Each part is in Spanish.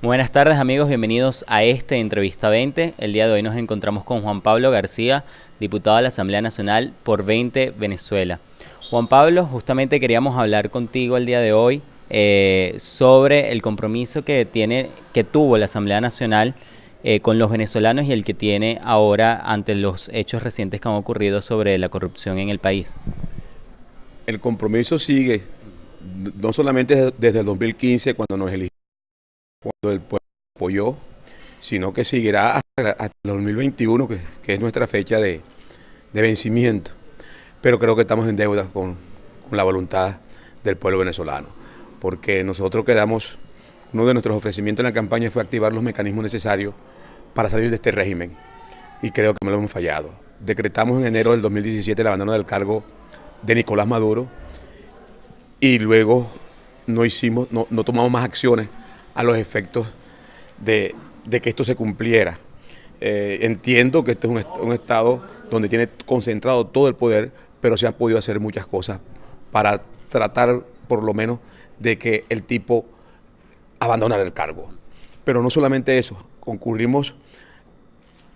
Buenas tardes amigos, bienvenidos a este Entrevista 20. El día de hoy nos encontramos con Juan Pablo García, diputado de la Asamblea Nacional por 20 Venezuela. Juan Pablo, justamente queríamos hablar contigo el día de hoy sobre el compromiso que tuvo la Asamblea Nacional con los venezolanos y el que tiene ahora ante los hechos recientes que han ocurrido sobre la corrupción en el país. El compromiso sigue, no solamente desde el 2015 cuando nos eligieron, cuando el pueblo apoyó, sino que seguirá hasta el 2021, que es nuestra fecha de vencimiento. Pero creo que estamos en deuda con la voluntad del pueblo venezolano, porque nosotros uno de nuestros ofrecimientos en la campaña fue activar los mecanismos necesarios para salir de este régimen, y creo que me lo hemos fallado. Decretamos en enero del 2017 el abandono del cargo de Nicolás Maduro, y luego no tomamos más acciones a los efectos de que esto se cumpliera. Entiendo que esto es un estado donde tiene concentrado todo el poder, pero se han podido hacer muchas cosas para tratar por lo menos de que el tipo abandonara el cargo. Pero no solamente eso, concurrimos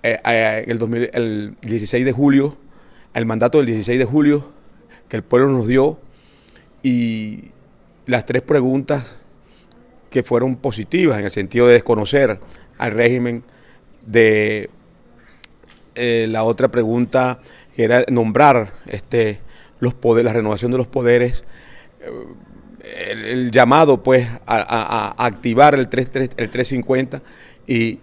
el 16 de julio, el mandato del 16 de julio que el pueblo nos dio, y las 3 preguntas que fueron positivas en el sentido de desconocer al régimen, de la otra pregunta que era nombrar los poderes, la renovación de los poderes, el llamado pues a activar el 350, y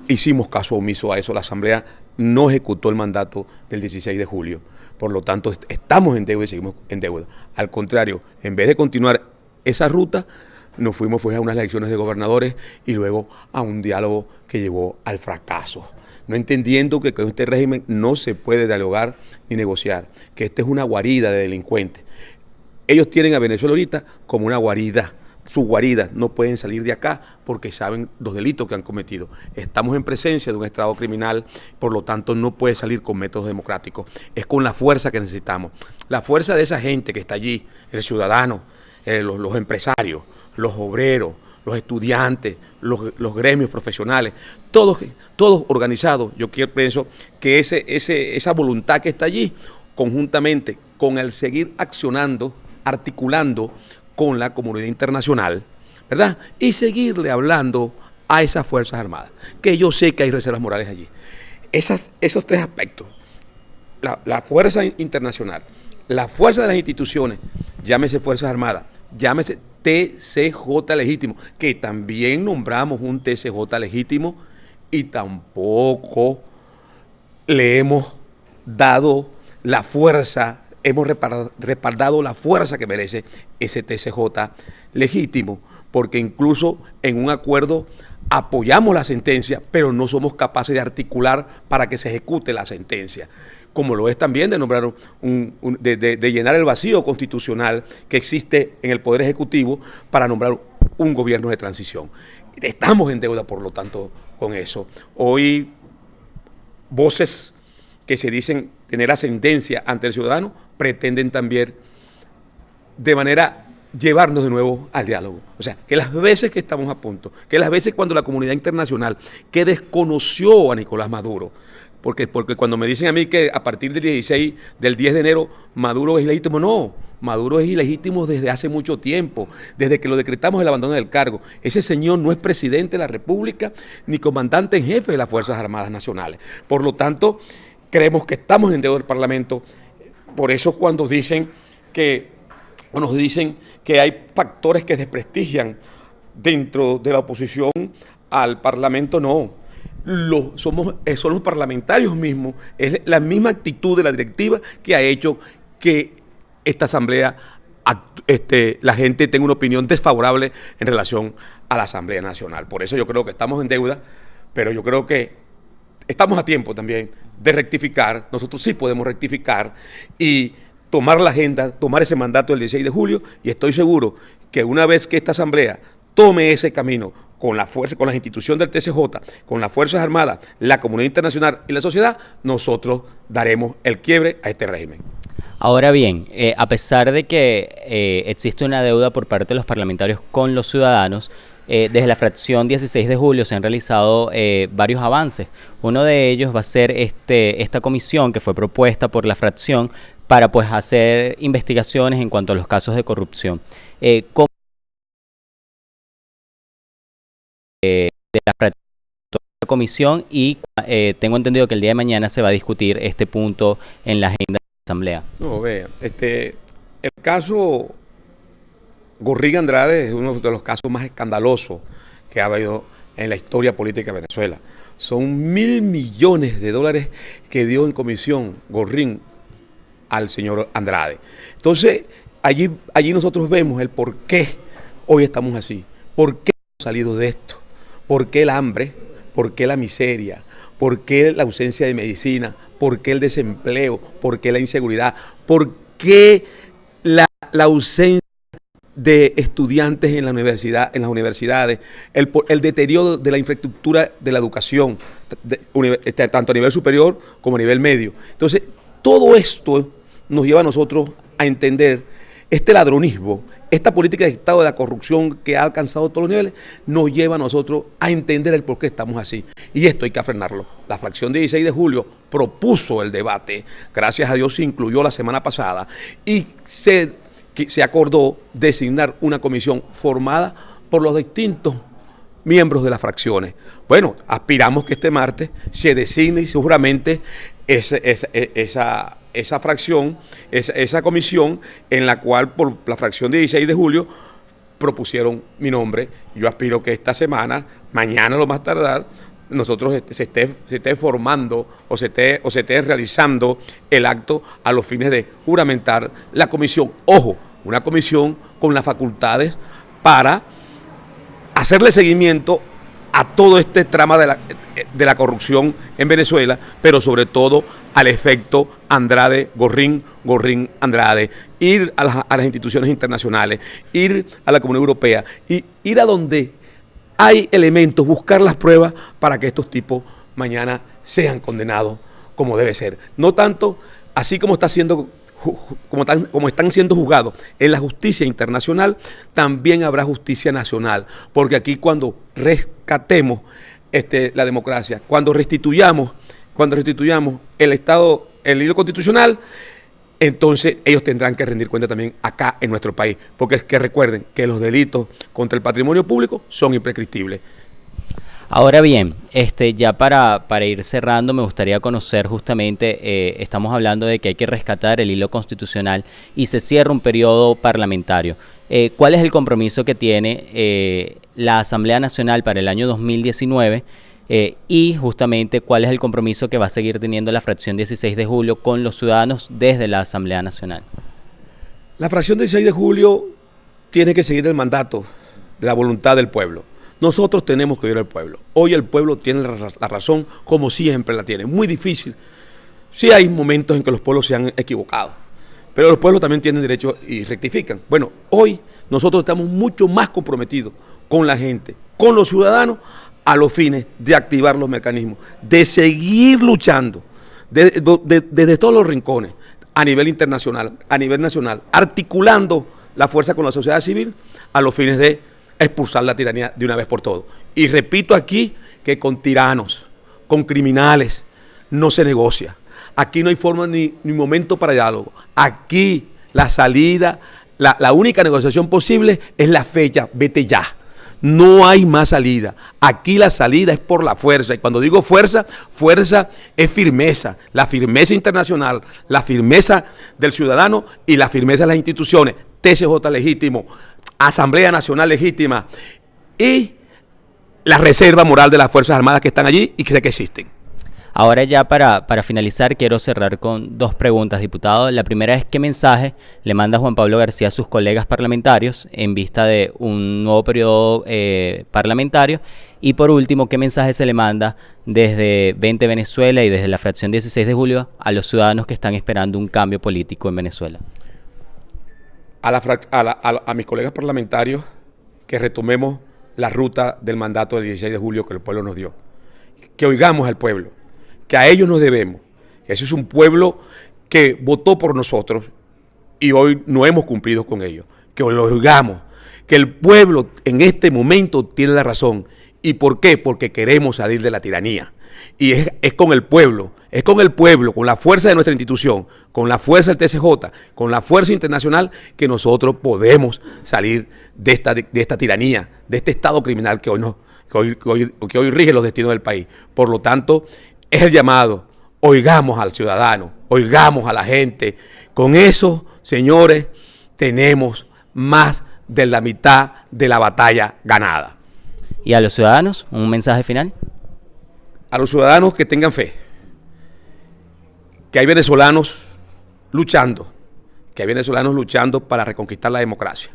hicimos caso omiso a eso. La Asamblea no ejecutó el mandato del 16 de julio, por lo tanto estamos en deuda y seguimos en deuda. Al contrario, en vez de continuar esa ruta, nos fuimos a unas elecciones de gobernadores y luego a un diálogo que llevó al fracaso, no entendiendo que con este régimen no se puede dialogar ni negociar, que esta es una guarida de delincuentes. Ellos tienen a Venezuela ahorita como una guarida, su guarida, no pueden salir de acá porque saben los delitos que han cometido. Estamos en presencia de un estado criminal, por lo tanto no puede salir con métodos democráticos. Es con la fuerza que necesitamos, la fuerza de esa gente que está allí, el ciudadano, los empresarios, los obreros, los estudiantes, los gremios profesionales, todos organizados. Yo pienso que esa voluntad que está allí, conjuntamente con el seguir accionando, articulando con la comunidad internacional, ¿verdad? Y seguirle hablando a esas Fuerzas Armadas, que yo sé que hay reservas morales allí. Esos 3 aspectos, la fuerza internacional, la fuerza de las instituciones, llámese Fuerzas Armadas, llámese TCJ legítimo, que también nombramos un TCJ legítimo y tampoco le hemos dado la fuerza, hemos respaldado la fuerza que merece ese TCJ legítimo, porque incluso en un acuerdo apoyamos la sentencia, pero no somos capaces de articular para que se ejecute la sentencia, como lo es también de nombrar de llenar el vacío constitucional que existe en el Poder Ejecutivo para nombrar un gobierno de transición. Estamos en deuda, por lo tanto, con eso. Hoy, voces que se dicen tener ascendencia ante el ciudadano pretenden también de manera llevarnos de nuevo al diálogo. O sea, que las veces que estamos a punto, que las veces cuando la comunidad internacional que desconoció a Nicolás Maduro, porque cuando me dicen a mí que a partir del 10 de enero Maduro es ilegítimo, no, Maduro es ilegítimo desde hace mucho tiempo, desde que lo decretamos el abandono del cargo. Ese señor no es presidente de la República ni comandante en jefe de las Fuerzas Armadas Nacionales. Por lo tanto, creemos que estamos en deuda del Parlamento. Por eso cuando nos dicen que hay factores que desprestigian dentro de la oposición al Parlamento, no. Son los parlamentarios mismos, es la misma actitud de la directiva que ha hecho que esta Asamblea, la gente tenga una opinión desfavorable en relación a la Asamblea Nacional. Por eso yo creo que estamos en deuda, pero yo creo que estamos a tiempo también de rectificar. Nosotros sí podemos rectificar y tomar la agenda, tomar ese mandato del 16 de julio, y estoy seguro que una vez que esta Asamblea tome ese camino con la fuerza, con las instituciones del TCJ, con las Fuerzas Armadas, la comunidad internacional y la sociedad, nosotros daremos el quiebre a este régimen. Ahora bien, a pesar de que existe una deuda por parte de los parlamentarios con los ciudadanos, desde la fracción 16 de julio se han realizado varios avances. Uno de ellos va a ser esta comisión que fue propuesta por la fracción para pues hacer investigaciones en cuanto a los casos de corrupción. ¿Cómo de la fracción comisión y tengo entendido que el día de mañana se va a discutir este punto en la agenda de la Asamblea? No, vea, el caso Gorrín Andrade es uno de los casos más escandalosos que ha habido en la historia política de Venezuela. Son $1.000 millones que dio en comisión Gorrín al señor Andrade. Entonces, allí nosotros vemos el por qué hoy estamos así, por qué hemos salido de esto, por qué el hambre, por qué la miseria, por qué la ausencia de medicina, por qué el desempleo, por qué la inseguridad, por qué la ausencia de estudiantes en la universidad, en las universidades, el deterioro de la infraestructura de la educación, tanto a nivel superior como a nivel medio. Entonces, todo esto nos lleva a nosotros a entender este ladronismo, esta política de Estado de la corrupción que ha alcanzado todos los niveles, nos lleva a nosotros a entender el por qué estamos así. Y esto hay que frenarlo. La fracción 16 de julio propuso el debate, gracias a Dios se incluyó la semana pasada, y se acordó designar una comisión formada por los distintos miembros de las fracciones. Bueno, aspiramos que este martes se designe y seguramente esa fracción, esa comisión en la cual por la fracción 16 de julio propusieron mi nombre. Yo aspiro que esta semana, mañana lo más tardar, nosotros se esté formando o se esté realizando el acto a los fines de juramentar la comisión. Ojo, una comisión con las facultades para hacerle seguimiento a todo este trama de la corrupción en Venezuela, pero sobre todo al efecto Andrade, Gorrín Andrade, ir a las instituciones internacionales, ir a la Comunidad Europea, y ir a donde hay elementos, buscar las pruebas para que estos tipos mañana sean condenados como debe ser. No tanto así como están siendo juzgados en la justicia internacional, también habrá justicia nacional, porque aquí cuando rescatemos la democracia, cuando restituyamos el Estado, el hilo constitucional, entonces ellos tendrán que rendir cuenta también acá en nuestro país, porque es que recuerden que los delitos contra el patrimonio público son imprescriptibles. Ahora bien, ya para ir cerrando, me gustaría conocer justamente, estamos hablando de que hay que rescatar el hilo constitucional y se cierra un periodo parlamentario. ¿Cuál es el compromiso que tiene la Asamblea Nacional para el año 2019 y justamente cuál es el compromiso que va a seguir teniendo la fracción 16 de julio con los ciudadanos desde la Asamblea Nacional? La fracción 16 de julio tiene que seguir el mandato de la voluntad del pueblo. Nosotros tenemos que oír al pueblo. Hoy el pueblo tiene la razón, como siempre la tiene. Muy difícil. Sí hay momentos en que los pueblos se han equivocado, pero los pueblos también tienen derecho y rectifican. Bueno, hoy nosotros estamos mucho más comprometidos con la gente, con los ciudadanos, a los fines de activar los mecanismos, de seguir luchando desde todos los rincones, a nivel internacional, a nivel nacional, articulando la fuerza con la sociedad civil a los fines de expulsar la tiranía de una vez por todas. Y repito aquí que con tiranos, con criminales, no se negocia. Aquí no hay forma ni momento para diálogo. Aquí la salida, la única negociación posible es la fecha, vete ya. No hay más salida. Aquí la salida es por la fuerza. Y cuando digo fuerza, fuerza es firmeza. La firmeza internacional, la firmeza del ciudadano y la firmeza de las instituciones. TCJ legítimo, Asamblea Nacional legítima y la reserva moral de las Fuerzas Armadas que están allí y que sé que existen. Ahora ya para finalizar quiero cerrar con dos preguntas, diputado. La primera es ¿qué mensaje le manda Juan Pablo García a sus colegas parlamentarios en vista de un nuevo periodo parlamentario? Y por último, ¿qué mensaje se le manda desde 20 Venezuela y desde la fracción 16 de julio a los ciudadanos que están esperando un cambio político en Venezuela? A mis colegas parlamentarios que retomemos la ruta del mandato del 16 de julio que el pueblo nos dio. Que oigamos al pueblo, que a ellos nos debemos. Ese es un pueblo que votó por nosotros y hoy no hemos cumplido con ello. Que lo oigamos, que el pueblo en este momento tiene la razón. ¿Y por qué? Porque queremos salir de la tiranía. Y es con el pueblo, con la fuerza de nuestra institución, con la fuerza del TCJ, con la fuerza internacional, que nosotros podemos salir de esta tiranía, de este estado criminal que hoy rige los destinos del país. Por lo tanto, es el llamado, oigamos al ciudadano, oigamos a la gente. Con eso, señores, tenemos más de la mitad de la batalla ganada. ¿Y a los ciudadanos, un mensaje final? A los ciudadanos que tengan fe, que hay venezolanos luchando, para reconquistar la democracia,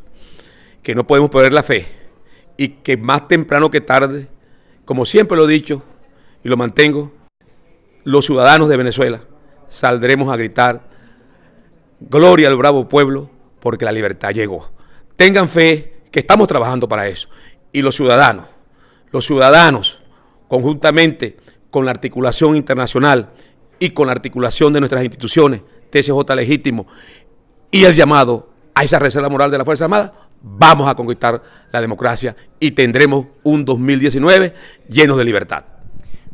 que no podemos perder la fe y que más temprano que tarde, como siempre lo he dicho y lo mantengo, los ciudadanos de Venezuela saldremos a gritar gloria al bravo pueblo porque la libertad llegó. Tengan fe que estamos trabajando para eso. Y los ciudadanos, conjuntamente con la articulación internacional y con la articulación de nuestras instituciones, TCJ Legítimo, y el llamado a esa reserva moral de la Fuerza Armada, vamos a conquistar la democracia y tendremos un 2019 lleno de libertad.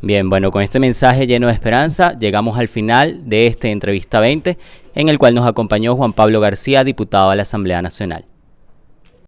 Bien, bueno, con este mensaje lleno de esperanza llegamos al final de este Entrevista 20, en el cual nos acompañó Juan Pablo García, diputado a la Asamblea Nacional.